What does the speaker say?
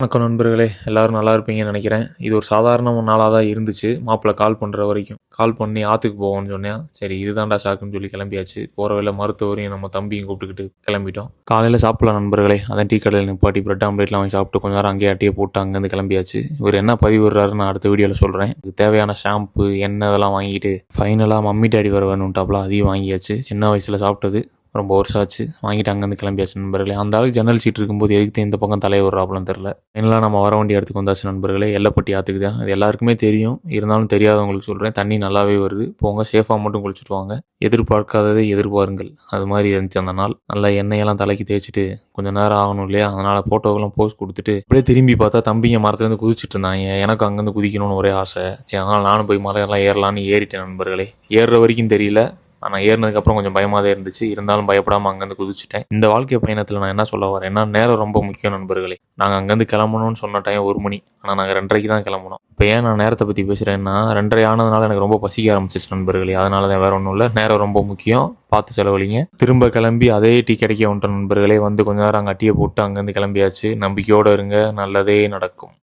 வணக்கம் நண்பர்களே, எல்லாரும் நல்லா இருப்பீங்கன்னு நினைக்கிறேன். இது ஒரு சாதாரண நாளாக தான் இருந்துச்சு. மாப்பிள்ளை கால் பண்ணுற வரைக்கும். கால் பண்ணி ஆற்றுக்கு போவோம்னு சொன்னேன். சரி இதுதான்டா சாக்குன்னு சொல்லி கிளம்பியாச்சு. போகிற வழியில் மருத்துவரையும் நம்ம தம்பியும் கூப்பிட்டுக்கிட்டு கிளம்பிட்டோம். காலையில் சாப்பிடலாம் நண்பர்களே. அதான் டீ கடையில் நிப்பாட்டி பிரெட் ஆம்லேட்லாம் வாங்கி சாப்பிட்டு கொஞ்ச நேரம் அங்கேயே அட்டியை போட்டு அங்கேருந்து கிளம்பியாச்சு. இவர் என்ன பதிவு விடுறாருன்னு நான் அடுத்த வீடியோவில் சொல்கிறேன். இதுக்கு தேவையான ஷாம்பு எண்ணெய் இதெல்லாம் வாங்கிட்டு ஃபைனலாக மம்மி டாடி வர வேணும்ட்டாப்ல அதையும் வாங்கியாச்சு. சின்ன வயசில் சாப்பிட்டது ரொம்ப வருஷம் ஆச்சு. வாங்கிட்டு அங்கேருந்து கிளம்பியாச்சு நண்பர்களே. அந்த ஆளுக்கு ஜன்னல் சீட் இருக்கும்போது எதுக்கு இந்த பக்கம் தலையை விட்றாப்புலன்னு தெரில. என்னெல்லாம் நம்ம வர வேண்டிய இடத்துக்கு வந்தாச்சு நண்பர்களே. எல்லைப்பட்டி ஆற்றுக்கு தான். அது எல்லாருக்குமே தெரியும். இருந்தாலும் தெரியாதவங்களுக்கு சொல்கிறேன். தண்ணி நல்லாவே வருது. போங்க, சேஃபாக மட்டும் குளிச்சுட்டு வாங்க. எதிர்பார்க்காததை எதிர்பாருங்கள். அது மாதிரி இருந்துச்சு அந்த நாள். நல்லா எண்ணெயெல்லாம் தலைக்கு தேய்ச்சிட்டு கொஞ்சம் நேரம் ஆகணும் இல்லையா, அதனால் ஃபோட்டோவெல்லாம் போஸ்ட் கொடுத்துட்டு அப்படியே திரும்பி பார்த்தா தம்பிங்க மரத்துலேருந்து குதிச்சுட்டு இருந்தாங்க. எனக்கு அங்கேருந்து குதிக்கணும்னு ஒரே ஆசை. சரி, அதனால் நானும் போய் மலையெல்லாம் ஏறலான்னு ஏறிட்டேன் நண்பர்களே. ஏறுற வரைக்கும் தெரியல. ஆனால் ஏறினதுக்கப்புறம் கொஞ்சம் பயமாக தான் இருந்துச்சு. இருந்தாலும் பயப்படாமல் அங்கேருந்து குதிச்சுட்டேன். இந்த வாழ்க்கை பயணத்தில் நான் என்ன சொல்ல வரேன்னா, நேரம் ரொம்ப முக்கியம் நண்பர்களே. நாங்கள் அங்கேருந்து கிளம்பணும்னு சொன்ன டைம் 1 மணி. ஆனால் நாங்கள் 2:30க்கு தான் கிளம்பணும். இப்போ ஏன் நான் நேரத்தை பற்றி பேசுகிறேன்னா, 2:30 ஆனதுனால எனக்கு ரொம்ப பசிக்க ஆரம்பிச்சிச்சு நண்பர்களே. அதனால தான், வேறு ஒன்றும் இல்லை. நேரம் ரொம்ப முக்கியம், பார்த்து செலவழிங்க. திரும்ப கிளம்பி அதே டீ கிடைக்க வந்துட்டோம் நண்பர்களே. வந்து கொஞ்ச நேரம் அங்கே அட்டியை போட்டு அங்கேருந்து கிளம்பியாச்சு. நம்பிக்கையோடு இருங்க, நல்லதே நடக்கும்.